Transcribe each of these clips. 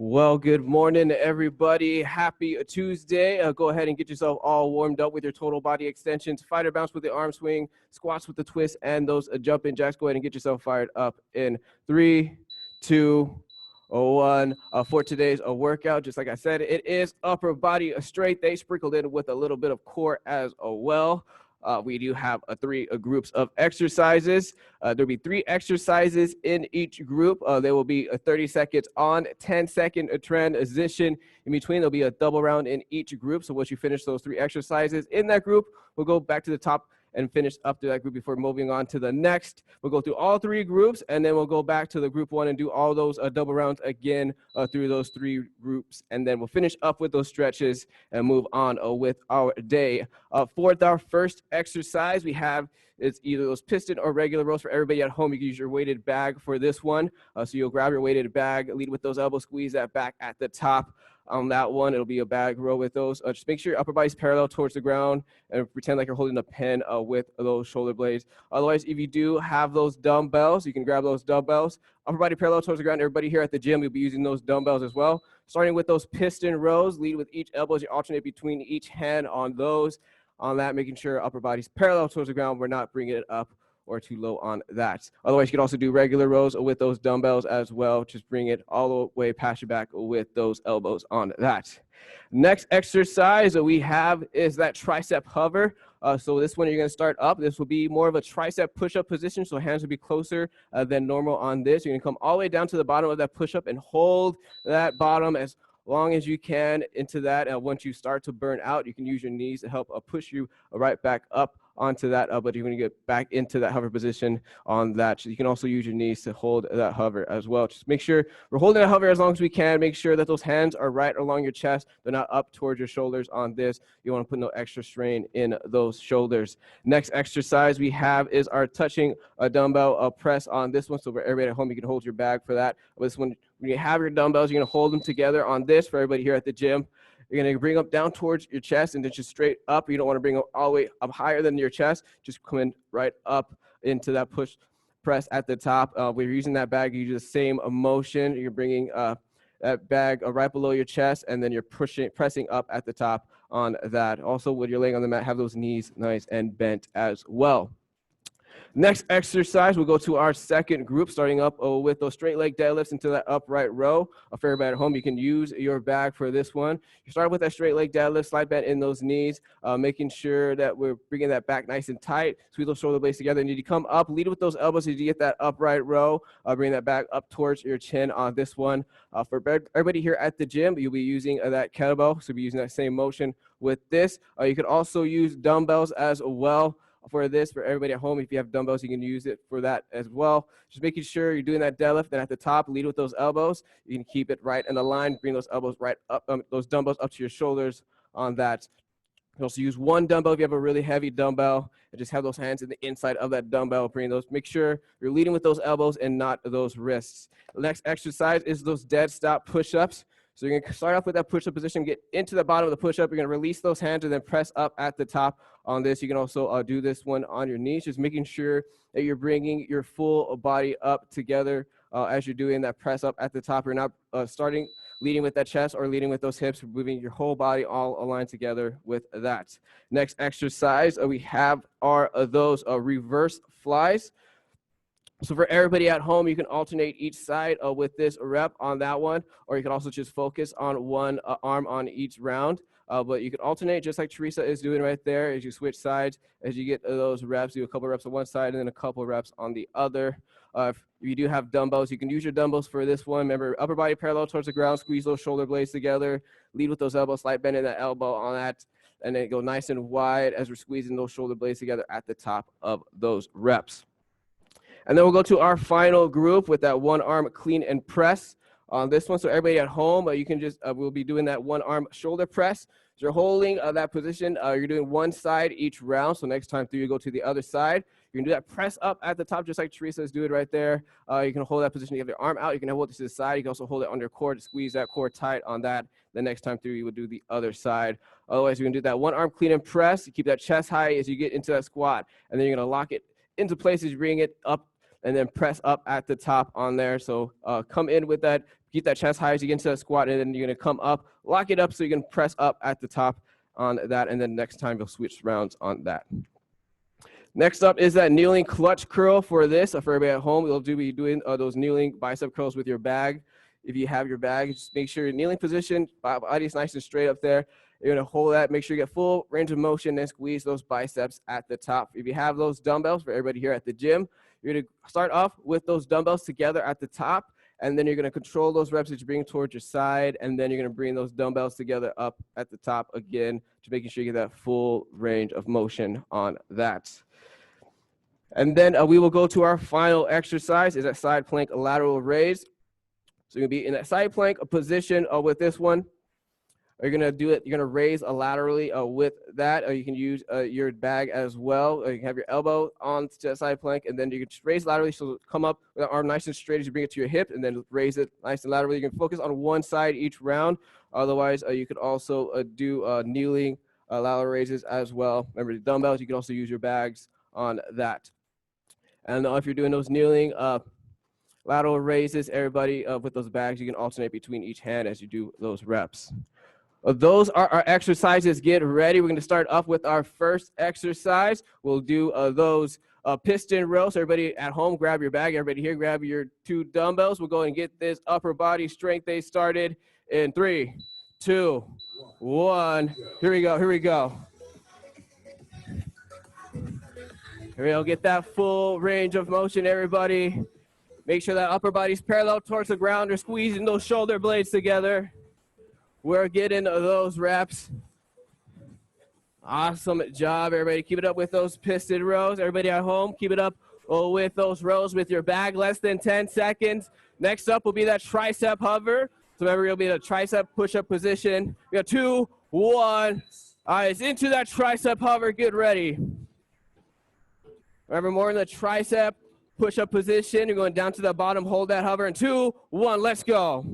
Well, good morning, everybody. Happy Tuesday. Go ahead and get yourself all warmed up with your total body extensions, fighter bounce with the arm swing, squats with the twist, and those jumping jacks. Go ahead and get yourself fired up in 3, 2, 1. For today's workout, just like I said, it is upper body strength. They sprinkled in with a little bit of core as well. We do have three groups of exercises. There'll be 3 exercises in each group. There will be a 30 seconds on, 10-second transition. In between, there'll be a double round in each group. So once you finish those 3 exercises in that group, we'll go back to the top and finish up to that group before moving on to the next. We'll go through all 3 groups, and then we'll go back to the group 1 and do all those double rounds again through those 3 groups. And then we'll finish up with those stretches and move on with our day. For our first exercise, we have it's either those piston or regular rows. For everybody at home, you can use your weighted bag for this one. So you'll grab your weighted bag, lead with those elbows, squeeze that back at the top. On that one, it'll be a bag row with those. Just make sure your upper body's parallel towards the ground and pretend like you're holding a pen with those shoulder blades. Otherwise, if you do have those dumbbells, you can grab those dumbbells. Upper body parallel towards the ground. Everybody here at the gym will be using those dumbbells as well. Starting with those piston rows, lead with each elbow as you alternate between each hand on those. On that, making sure upper body's parallel towards the ground. We're not bringing it up or too low on that. Otherwise, you can also do regular rows with those dumbbells as well. Just bring it all the way past your back with those elbows on that. Next exercise that we have is that tricep hover. So this one, you're going to start up. This will be more of a tricep push-up position, so hands will be closer than normal on this. You're going to come all the way down to the bottom of that push-up and hold that bottom as long as you can into that. Once you start to burn out, you can use your knees to help push you right back up onto that, but you're going to get back into that hover position on that. So you can also use your knees to hold that hover as well. Just make sure we're holding that hover as long as we can. Make sure that those hands are right along your chest. They're not up towards your shoulders on this. You want to put no extra strain in those shoulders. Next exercise we have is our touching a dumbbell press on this one. So for everybody at home, you can hold your bag for that. This one, when you have your dumbbells, you're going to hold them together on this. For everybody here at the gym, you're going to bring them down towards your chest and then just straight up. You don't want to bring them all the way up higher than your chest. Just come in right up into that push press at the top. When you're using that bag, you do the same motion. You're bringing that bag right below your chest, and then you're pressing up at the top on that. Also, when you're laying on the mat, have those knees nice and bent as well. Next exercise, we'll go to our second group, starting up with those straight leg deadlifts into that upright row. For everybody at home, you can use your bag for this one. You start with that straight leg deadlift, slide bend in those knees, making sure that we're bringing that back nice and tight. Squeeze those shoulder blades together. And you come up, lead with those elbows as you get that upright row. Bring that back up towards your chin on this one. For everybody here at the gym, you'll be using that kettlebell, so you'll be using that same motion with this. You could also use dumbbells as well. For this, for everybody at home, if you have dumbbells, you can use it for that as well. Just making sure you're doing that deadlift. Then at the top, lead with those elbows. You can keep it right in the line. Bring those elbows right up, those dumbbells up to your shoulders on that. You can also use one dumbbell if you have a really heavy dumbbell, and just have those hands in the inside of that dumbbell. Bring those. Make sure you're leading with those elbows and not those wrists. The next exercise is those dead stop push-ups. So you're going to start off with that push-up position, get into the bottom of the push-up. You're going to release those hands and then press up at the top on this. You can also do this one on your knees, just making sure that you're bringing your full body up together as you're doing that press up at the top. You're not leading with that chest or leading with those hips, moving your whole body all aligned together with that. Next exercise we have are those reverse flies. So for everybody at home, you can alternate each side with this rep on that one, or you can also just focus on one arm on each round. But you can alternate just like Teresa is doing right there as you switch sides. As you get those reps, do a couple reps on one side and then a couple reps on the other. If you do have dumbbells, you can use your dumbbells for this one. Remember, upper body parallel towards the ground, squeeze those shoulder blades together, lead with those elbows, slight bend in that elbow on that, and then go nice and wide as we're squeezing those shoulder blades together at the top of those reps. And then we'll go to our final group with that one arm clean and press on this one. So everybody at home, you can just, we'll be doing that one arm shoulder press. So you're holding that position. You're doing one side each round. So next time through, you go to the other side. You can do that press up at the top, just like Teresa is doing right there. You can hold that position. You have your arm out. You can hold it to the side. You can also hold it under your core to squeeze that core tight on that. The next time through, you would do the other side. Otherwise, you can do that one arm clean and press. You keep that chest high as you get into that squat. And then you're going to lock it into place as you bring it up and then press up at the top on there. So come in with that Keep that chest high as you get into that squat, and then you're gonna come up, lock it up so you can press up at the top on that, and then next time you'll switch rounds on that. Next up is that kneeling clutch curl for this. For everybody at home, you'll be doing those kneeling bicep curls with your bag. If you have your bag, just make sure your kneeling position, body's nice and straight up there. You're gonna hold that, make sure you get full range of motion and squeeze those biceps at the top. If you have those dumbbells, for everybody here at the gym, you're gonna start off with those dumbbells together at the top, and then you're gonna control those reps that you bring towards your side, and then you're gonna bring those dumbbells together up at the top again, to making sure you get that full range of motion on that. And then we will go to our final exercise, is that side plank lateral raise. So you're gonna be in that side plank position with this one. You're gonna do it, you're gonna raise laterally with that, or you can use your bag as well. You can have your elbow on to that side plank, and then you can just raise laterally, so come up with the arm nice and straight as you bring it to your hip, and then raise it nice and laterally. You can focus on one side each round. Otherwise, you could also do kneeling lateral raises as well. Remember the dumbbells, you can also use your bags on that. And if you're doing those kneeling lateral raises, everybody with those bags, you can alternate between each hand as you do those reps. Those are our exercises. Get ready. We're going to start off with our first exercise. We'll do those piston rows. Everybody at home, grab your bag. Everybody here, grab your 2 dumbbells. We'll go and get this upper body strength day started in 3, 2, 1. Here we go. Here we go. Here we go. Get that full range of motion, everybody. Make sure that upper body's parallel towards the ground. Or squeezing those shoulder blades together. We're getting those reps. Awesome job, everybody. Keep it up with those piston rows. Everybody at home, keep it up with those rows with your bag, less than 10 seconds. Next up will be that tricep hover. So remember, you'll be in a tricep push-up position. We got 2, 1. Eyes into that tricep hover. Get ready. Remember, more in the tricep push-up position. You're going down to the bottom. Hold that hover. And 2, 1. Let's go.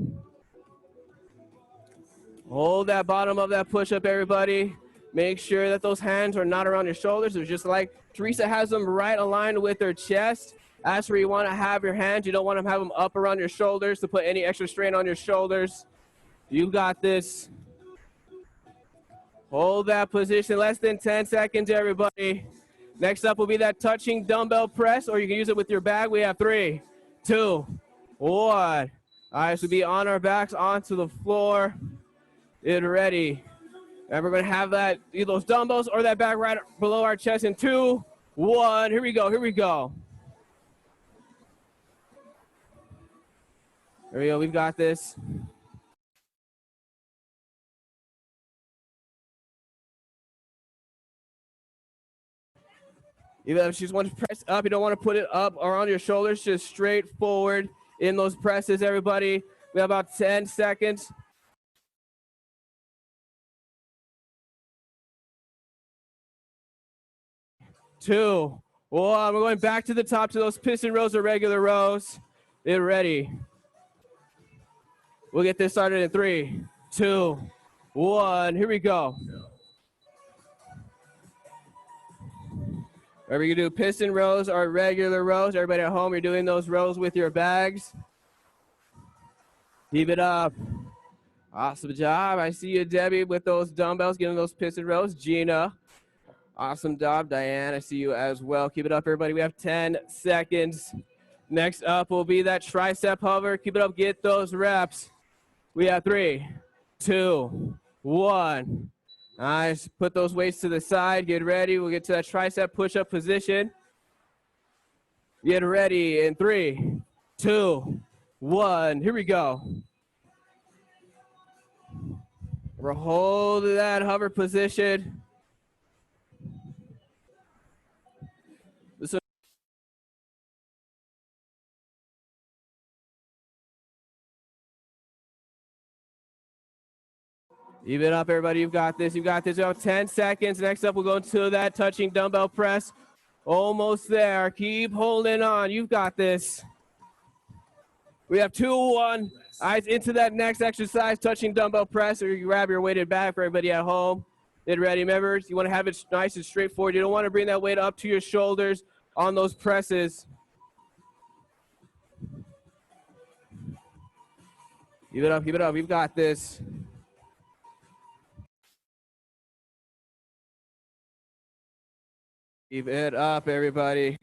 Hold that bottom of that push-up, everybody. Make sure that those hands are not around your shoulders. They're just like Teresa has them right aligned with her chest. That's where you want to have your hands. You don't want to have them up around your shoulders to put any extra strain on your shoulders. You got this. Hold that position. Less than 10 seconds, everybody. Next up will be that touching dumbbell press, or you can use it with your bag. We have 3, 2, 1. All right, so be on our backs onto the floor. Get ready. And we're going to have that, either those dumbbells or that bag right below our chest in 2, 1. Here we go. Here we go. There we go. We've got this. Even if you just want to press up, you don't want to put it up or on your shoulders, just straight forward in those presses, everybody. We have about 10 seconds. 2, 1. We're going back to the top to those piston rows or regular rows. Get ready. We'll get this started in 3, 2, 1. Here we go. Whatever you do, piston rows or regular rows. Everybody at home, you're doing those rows with your bags. Keep it up. Awesome job. I see you, Debbie, with those dumbbells, getting those piston rows. Gina. Awesome job. Diane, I see you as well. Keep it up, everybody. We have 10 seconds. Next up will be that tricep hover. Keep it up. Get those reps. We have 3, 2, 1. Nice. Put those weights to the side. Get ready. We'll get to that tricep push-up position. Get ready in 3, 2, 1. Here we go. We're holding that hover position. Even up, everybody. You've got this. You've got this. You have 10 seconds. Next up, we'll go into that touching dumbbell press. Almost there. Keep holding on. You've got this. We have 2, 1. Eyes into that next exercise, touching dumbbell press, or you grab your weighted bag for everybody at home. Get ready, members. You want to have it nice and straightforward. You don't want to bring that weight up to your shoulders on those presses. Keep it up, keep it up. We've got this. Keep it up, everybody.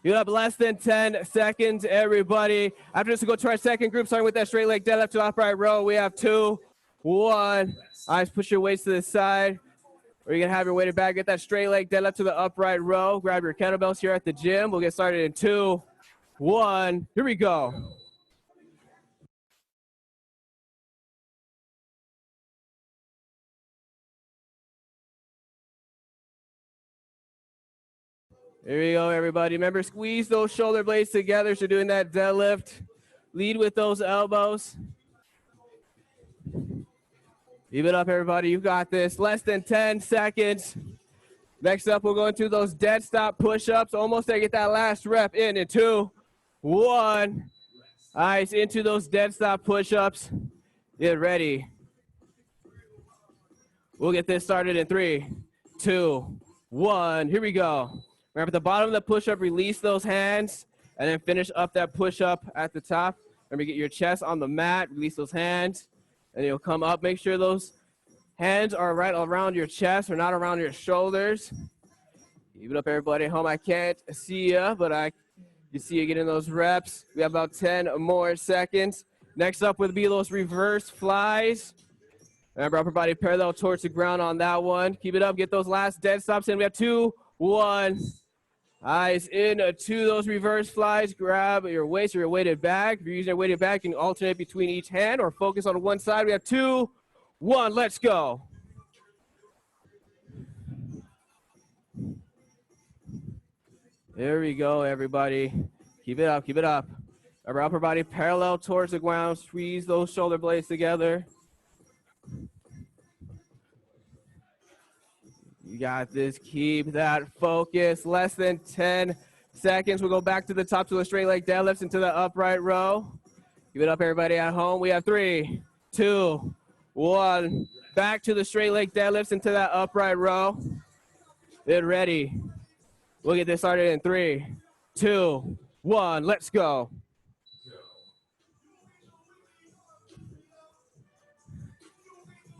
You have less than 10 seconds, everybody. After this, we'll go to our second group, starting with that straight leg deadlift to upright row. We have 2, 1. Eyes, push your weights to the side. Or you're going to have your weighted back. Get that straight leg deadlift to the upright row. Grab your kettlebells here at the gym. We'll get started in 2, 1. Here we go. Here we go, everybody. Remember, squeeze those shoulder blades together. So doing that deadlift. Lead with those elbows. Keep it up, everybody. You got this. Less than 10 seconds. Next up, we'll go into those dead stop push-ups. Almost there. Get that last rep in 2, 1. Nice. Into those dead stop push-ups. Get ready. We'll get this started in 3, 2, 1. Here we go. Remember, at the bottom of the push-up, release those hands, and then finish up that push-up at the top. Remember, get your chest on the mat, release those hands, and you'll come up. Make sure those hands are right around your chest or not around your shoulders. Keep it up, everybody at home. I can't see you, but I can see you getting those reps. We have about 10 more seconds. Next up would be those reverse flies. Remember, upper body parallel towards the ground on that one. Keep it up. Get those last dead stops in. We have 2, 1. Eyes in to those reverse flies. Grab your waist or your weighted bag. If you're using your weighted bag, you can alternate between each hand or focus on one side. We have 2, 1. Let's go. There we go, everybody. Keep it up, keep it up. Our upper body parallel towards the ground. Squeeze those shoulder blades together. You got this. Keep that focus. Less than 10 seconds. We'll go back to the top to the straight leg deadlifts into the upright row. Keep it up, everybody at home. We have 3, 2, 1. Back to the straight leg deadlifts into that upright row. Get ready. We'll get this started in 3, 2, 1. Let's go.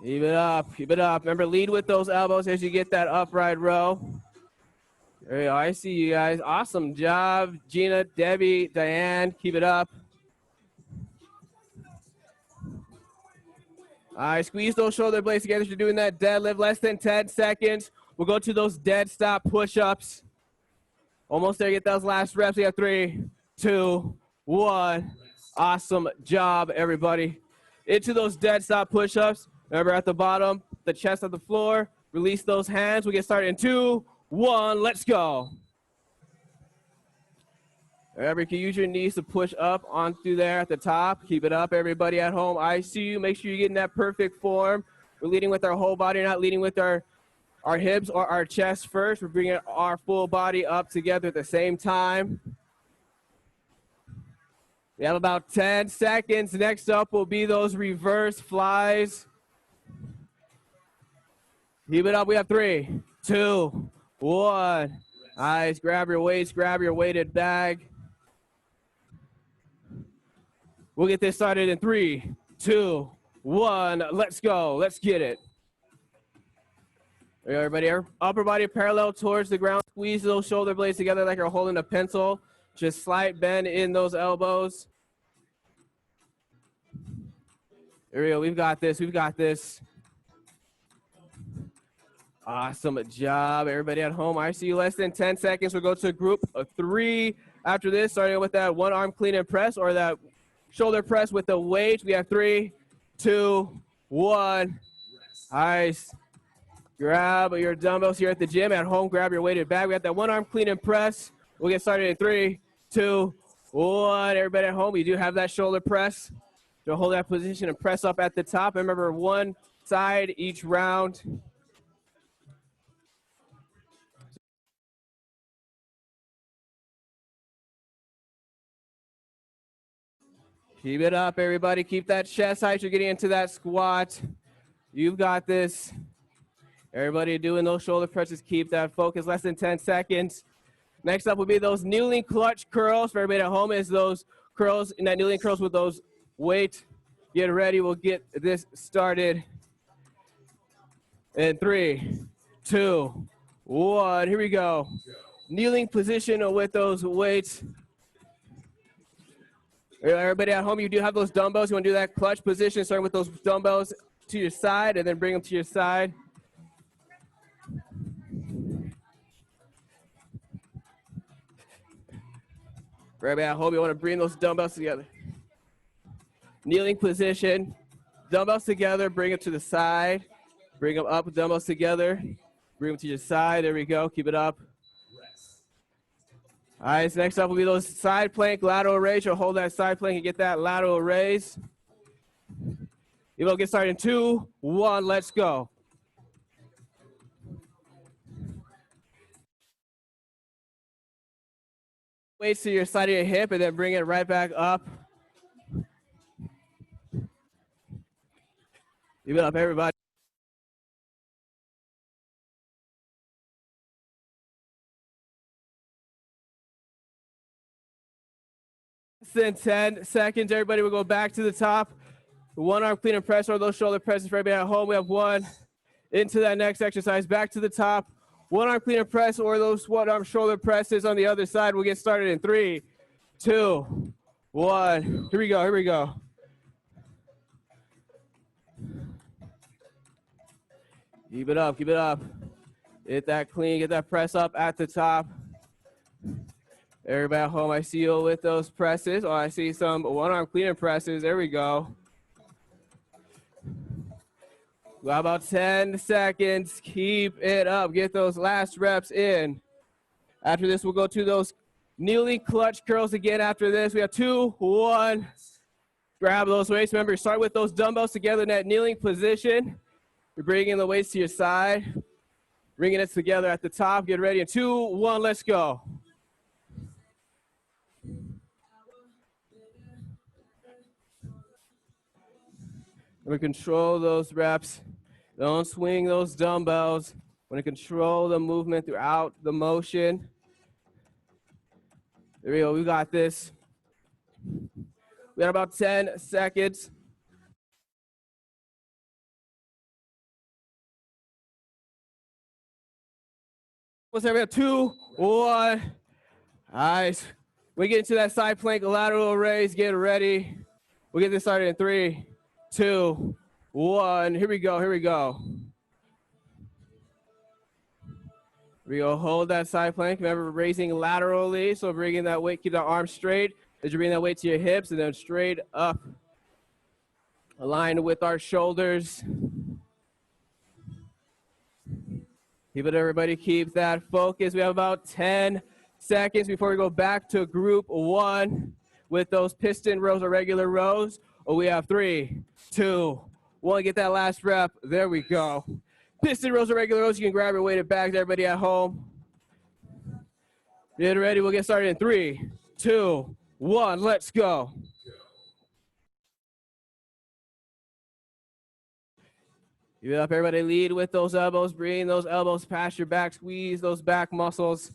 Keep it up, keep it up. Remember, lead with those elbows as you get that upright row. There you go. I see you guys. Awesome job. Gina, Debbie, Diane, keep it up. All right, squeeze those shoulder blades together as you're doing that deadlift. Less than 10 seconds. We'll go to those dead stop push-ups. Almost there. Get those last reps. We have 3, 2, 1. Awesome job, everybody. Into those dead stop push-ups. Remember, at the bottom, the chest on the floor. Release those hands. We'll get started in 2, 1. Let's go. Remember, you can use your knees to push up on through there at the top. Keep it up, everybody at home. I see you. Make sure you're getting that perfect form. We're leading with our whole body, not leading with our hips or our chest first. We're bringing our full body up together at the same time. We have about 10 seconds. Next up will be those reverse flies. Keep it up. We have 3, 2, 1. Nice. Grab your weights. Grab your weighted bag. We'll get this started in 3, 2, 1. Let's go. Let's get it. There you go, everybody. Our upper body parallel towards the ground. Squeeze those shoulder blades together like you're holding a pencil. Just slight bend in those elbows. There we go. We've got this. We've got this. Awesome job, everybody at home. I see you. Less than 10 seconds. We'll go to group of 3 after this, starting with that one arm clean and press or that shoulder press with the weight. We have 3, 2, 1. Nice. Grab your dumbbells here at the gym. At home, grab your weighted bag. We got that one arm clean and press. We'll get started in 3, 2, 1. Everybody at home, you do have that shoulder press. So hold that position and press up at the top. Remember, one side each round. Keep it up, everybody. Keep that chest height. You're getting into that squat. You've got this. Everybody doing those shoulder presses. Keep that focus. Less than 10 seconds. Next up will be those kneeling clutch curls. For everybody at home, is those curls, in that kneeling curls with those weight. Get ready, we'll get this started. In 3, 2, 1, here we go. Kneeling position with those weights. Everybody at home, you do have those dumbbells. You want to do that clutch position, starting with those dumbbells to your side and then bring them to your side. For everybody at home, you want to bring those dumbbells together. Kneeling position, dumbbells together, bring them to the side. Bring them up, dumbbells together. Bring them to your side, there we go, keep it up. All right, so next up will be those side plank, lateral raise. You'll hold that side plank and get that lateral raise. You will get started in 2, 1, let's go. Weights to your side of your hip and then bring it right back up. Keep it up, everybody. In 10 seconds, everybody will go back to the top. One arm clean and press or those shoulder presses for everybody at home. We have 1 into that next exercise. Back to the top. One arm clean and press or those one arm shoulder presses on the other side. We'll get started in 3, 2, 1. Here we go, here we go. Keep it up, keep it up. Get that clean, get that press up at the top. Everybody at home, I see you with those presses. Oh, I see some one-arm clean and presses. There we go. Got about 10 seconds. Keep it up. Get those last reps in. After this, we'll go to those kneeling clutch curls again. After this, we have 2, 1. Grab those weights. Remember, start with those dumbbells together in that kneeling position. You're bringing the weights to your side. Bringing it together at the top. Get ready in 2, 1, let's go. We control those reps. Don't swing those dumbbells. Want to control the movement throughout the motion. There we go, we got this. We got about 10 seconds. What's that? We have 2, 1. Nice. We get into that side plank lateral raise. Get ready. We'll get this started in 3, 2, 1. Here we go, here we go. We go, hold that side plank. Remember, raising laterally, so bringing that weight, keep the arm straight. As you bring that weight to your hips and then straight up. Aligned with our shoulders. Keep it, everybody, keep that focus. We have about 10 seconds before we go back to group 1 with those piston rows or regular rows. Oh, we have 3, 2, 1. Get that last rep. There we go. Piston rows or regular rows. You can grab your weighted bags, everybody at home. Get ready. We'll get started in 3, 2, 1. Let's go. Keep it up, everybody. Lead with those elbows. Bring those elbows past your back. Squeeze those back muscles.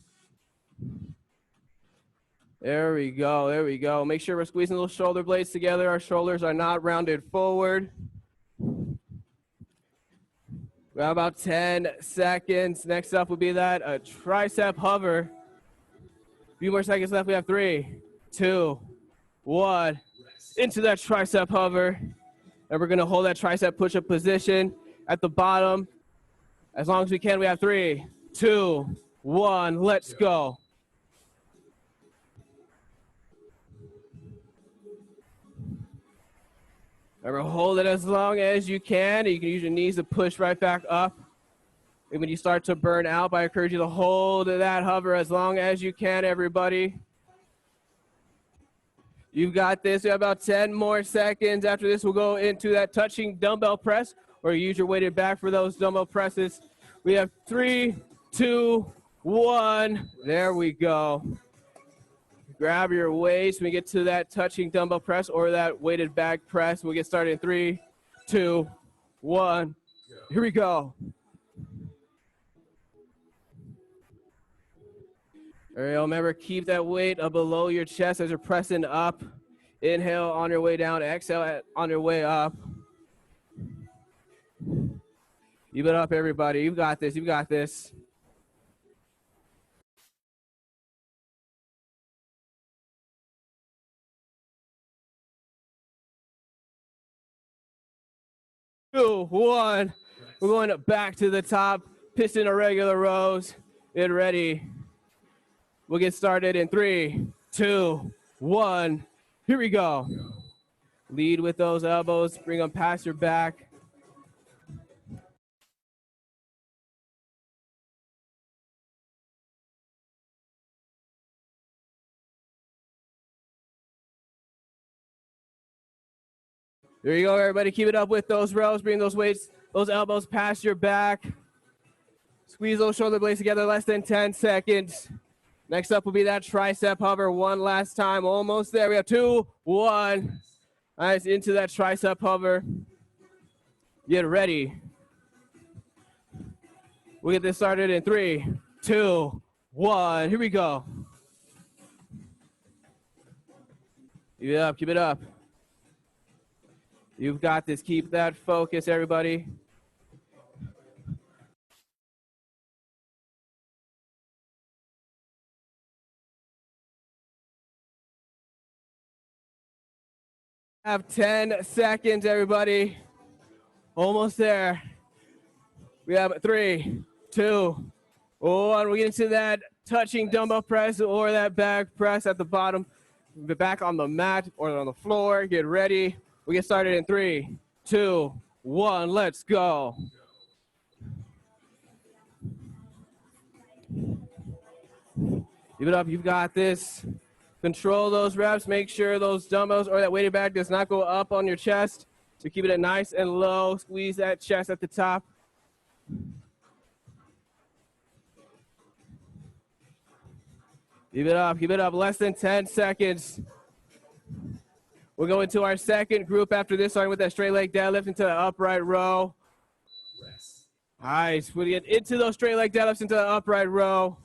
There we go, there we go. Make sure we're squeezing those shoulder blades together. Our shoulders are not rounded forward. We have about 10 seconds. Next up will be that a tricep hover. A few more seconds left. We have 3, 2, 1. Into that tricep hover. And we're gonna hold that tricep push-up position at the bottom. As long as we can, we have 3, 2, 1. Let's go. Remember, hold it as long as you can. You can use your knees to push right back up. And when you start to burn out, I encourage you to hold that hover as long as you can, everybody. You've got this. We have about 10 more seconds. After this, we'll go into that touching dumbbell press, or use your weighted back for those dumbbell presses. We have 3, 2, 1. There we go. Grab your waist when we get to that touching dumbbell press or that weighted back press. We'll get started in 3, 2, 1. Here we go. All right, remember, keep that weight below your chest as you're pressing up. Inhale on your way down, exhale on your way up. Keep it up, everybody. You've got this, you've got this. 2, 1. We're going back to the top, piston irregular rows. Get ready. We'll get started in 3, 2, 1. Here we go. Lead with those elbows, bring them past your back. There you go, everybody. Keep it up with those rows. Bring those weights, those elbows past your back. Squeeze those shoulder blades together, less than 10 seconds. Next up will be that tricep hover. One last time, almost there. We have 2, 1. Nice, into that tricep hover. Get ready. We'll get this started in 3, 2, 1. Here we go. Keep it up, keep it up. You've got this. Keep that focus, everybody. Have 10 seconds, everybody. Almost there. We have 3, 2, 1. We get into that touching dumbbell press or that back press at the bottom. Back on the mat or on the floor. Get ready. We get started in 3, 2, 1. Let's go. Keep it up. You've got this. Control those reps. Make sure those dumbbells or that weighted bag does not go up on your chest. So keep it nice and low. Squeeze that chest at the top. Keep it up. Keep it up. Less than 10 seconds. We'll go into our second group after this, starting with that straight leg deadlift into the upright row. Nice. We'll get into those straight leg deadlifts into the upright row.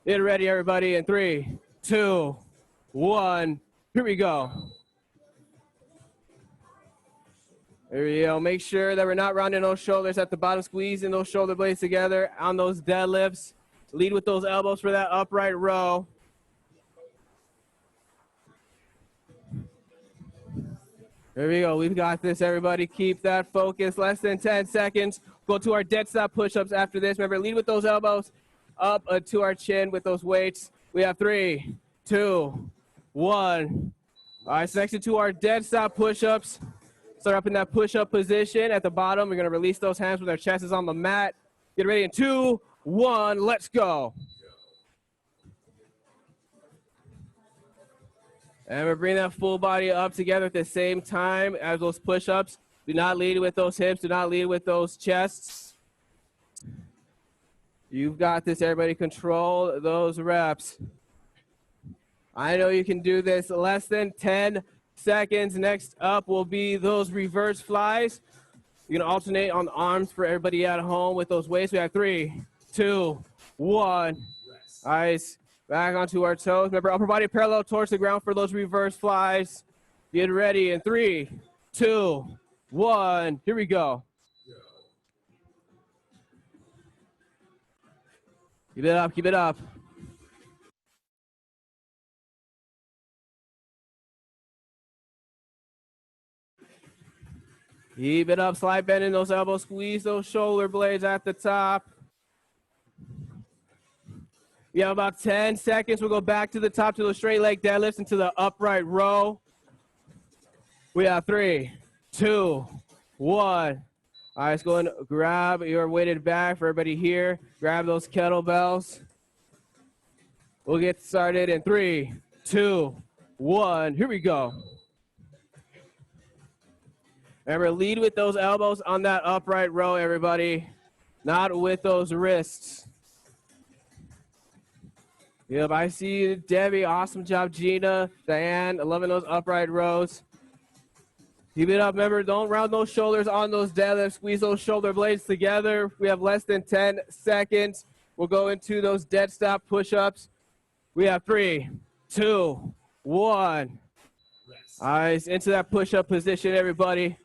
Get ready, everybody, in 3, 2, 1. Here we go. There we go. Make sure that we're not rounding those shoulders at the bottom, squeezing those shoulder blades together on those deadlifts. Lead with those elbows for that upright row. There we go. We've got this, everybody. Keep that focus. Less than 10 seconds. Go to our dead stop push-ups after this. Remember, lead with those elbows up to our chin with those weights. We have 3, 2, 1. All right, so next to our dead stop push-ups. Start up in that push-up position at the bottom. We're going to release those hands with our chest is on the mat. Get ready in 2, 1. Let's go. And we're bringing that full body up together at the same time as those push-ups. Do not lead with those hips. Do not lead with those chests. You've got this, everybody. Control those reps. I know you can do this. Less than 10 seconds. Next up will be those reverse flies. You're going to alternate on the arms for everybody at home with those weights. We have 3, 2, 1. Nice. Back onto our toes. Remember, upper body parallel towards the ground for those reverse flies. Get ready in 3, 2, 1. Here we go. Keep it up, keep it up. Keep it up, slide bending those elbows, squeeze those shoulder blades at the top. We have about 10 seconds. We'll go back to the top to the straight leg deadlifts into the upright row. We have 3, 2, 1. All right, let's go and grab your weighted bag for everybody here. Grab those kettlebells. We'll get started in 3, 2, 1. Here we go. Remember, lead with those elbows on that upright row, everybody. Not with those wrists. Yep, I see Debbie. Awesome job, Gina, Diane. Loving those upright rows. Keep it up. Remember, don't round those shoulders on those deadlifts. Squeeze those shoulder blades together. We have less than 10 seconds. We'll go into those dead stop push-ups. We have 3, 2, 1. Eyes into that push-up position, everybody.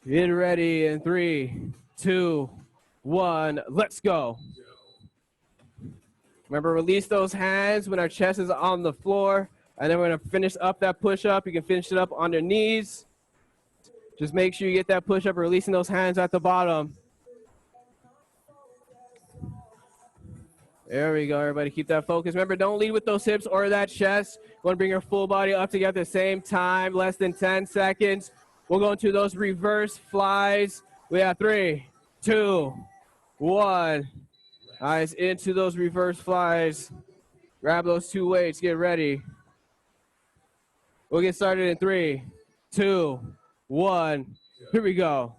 Get ready in 3, 2, 1. Let's go. Remember, release those hands when our chest is on the floor. And then we're going to finish up that push-up. You can finish it up on your knees. Just make sure you get that push-up, releasing those hands at the bottom. There we go, everybody. Keep that focus. Remember, don't lead with those hips or that chest. You want to bring your full body up together at the same time, less than 10 seconds. We'll go into those reverse flies. We have 3, 2, 1. Eyes into those reverse flies. Grab those 2 weights. Get ready. We'll get started in 3, 2, 1. Here we go.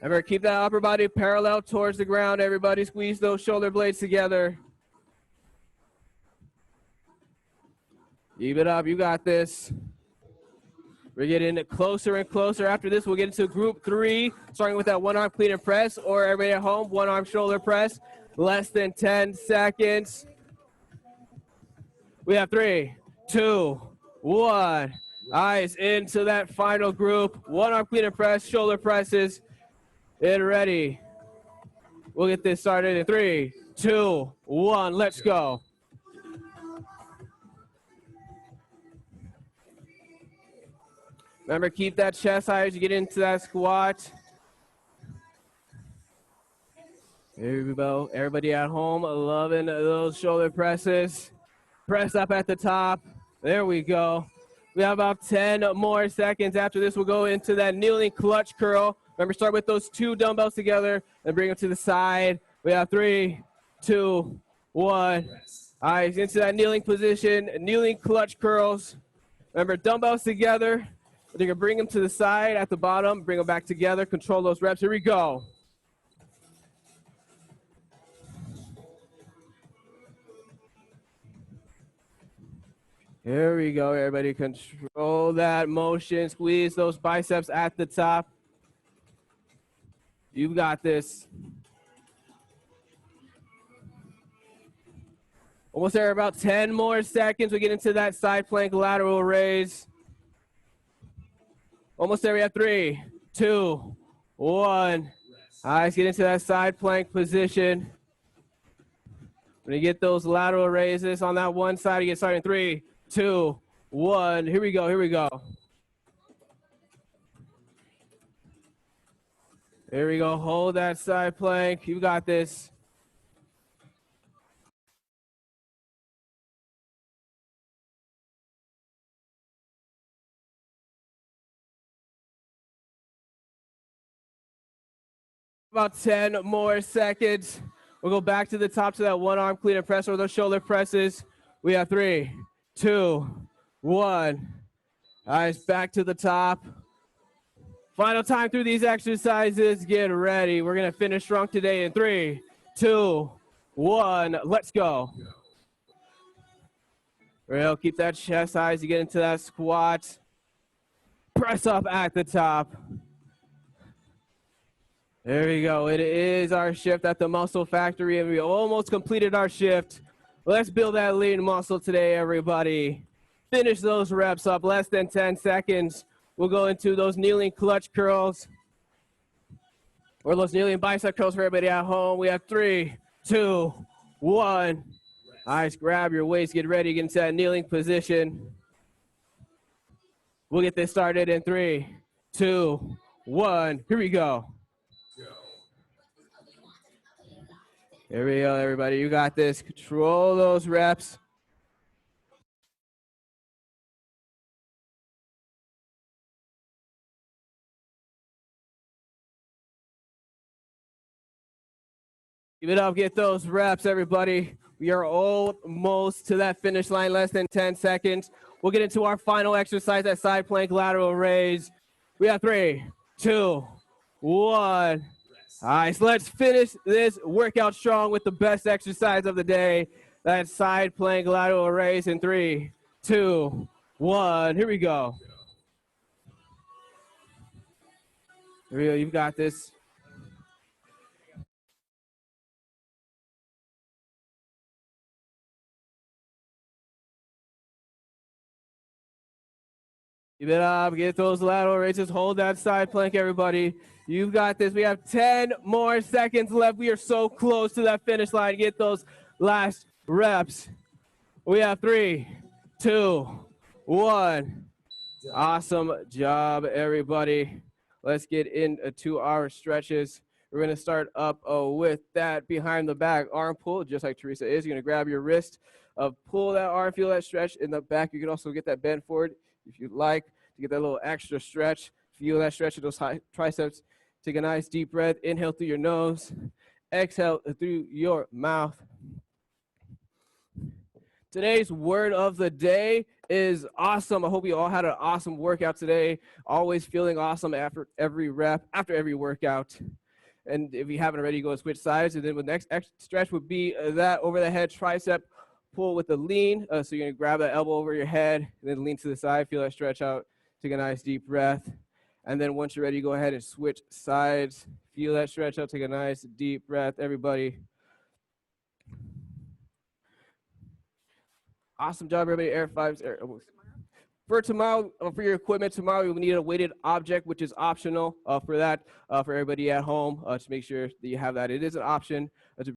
Remember, keep that upper body parallel towards the ground. Everybody squeeze those shoulder blades together. Keep it up. You got this. We're getting closer and closer. After this, we'll get into group 3, starting with that one-arm clean and press, or everybody at home, one-arm shoulder press. Less than 10 seconds. We have 3, 2, 1. Eyes into that final group. One-arm clean and press, shoulder presses. Get ready. We'll get this started in 3, 2, 1. Let's go. Remember, keep that chest high as you get into that squat. There we go. Everybody at home loving those shoulder presses. Press up at the top. There we go. We have about 10 more seconds. After this, we'll go into that kneeling clutch curl. Remember, start with those 2 dumbbells together and bring them to the side. We have 3, 2, 1. Eyes into that kneeling position, kneeling clutch curls. Remember, dumbbells together. You're gonna bring them to the side at the bottom, bring them back together, control those reps. Here we go. Here we go, everybody. Control that motion. Squeeze those biceps at the top. You got this. Almost there, about 10 more seconds. We get into that side plank lateral raise. Almost there, we have 3, 2, 1. Eyes get into that side plank position. When you get those lateral raises on that one side, you get started in 3, 2, 1. Here we go, here we go. Here we go, hold that side plank. You got this. About 10 more seconds. We'll go back to the top to that one-arm clean and press or those shoulder presses. We have 3, 2, 1. Eyes back to the top. Final time through these exercises. Get ready. We're going to finish strong today in 3, 2, 1. Let's go. Real, keep that chest high as you get into that squat. Press up at the top. There we go. It is our shift at the Muscle Factory, and we almost completed our shift. Let's build that lean muscle today, everybody. Finish those reps up, less than 10 seconds. We'll go into those kneeling clutch curls or those kneeling bicep curls for everybody at home. We have 3, 2, 1. Eyes, grab your waist, get ready, get into that kneeling position. We'll get this started in 3, 2, 1. Here we go. Here we go, everybody. You got this. Control those reps. Give it up. Get those reps, everybody. We are almost to that finish line, less than 10 seconds. We'll get into our final exercise, that side plank lateral raise. We have 3, 2, 1. All right, so let's finish this workout strong with the best exercise of the day, that side plank lateral raise in 3, 2, 1. Here we go. Rio, you've got this. Keep it up. Get those lateral raises. Hold that side plank, everybody. You've got this. We have 10 more seconds left. We are so close to that finish line. Get those last reps. We have 3, 2, 1. Awesome job, everybody. Let's get into our stretches. We're going to start up with that behind the back arm pull, just like Teresa is. You're going to grab your wrist, pull that arm, feel that stretch in the back. You can also get that bend forward if you'd like to get that little extra stretch. Feel that stretch of those triceps. Take a nice deep breath. Inhale through your nose. Exhale through your mouth. Today's word of the day is awesome. I hope you all had an awesome workout today. Always feeling awesome after every rep, after every workout. And if you haven't already, go switch sides. And then the next stretch would be that over the head tricep pull with the lean. So you're going to grab that elbow over your head and then lean to the side. Feel that stretch out. Take a nice deep breath. And then once you're ready, go ahead and switch sides. Feel that stretch out. Take a nice deep breath, everybody. Awesome job, everybody. Air fives, air elbows. For tomorrow, for your equipment, tomorrow you'll need a weighted object, which is optional for that, for everybody at home, to make sure that you have that. It is an option to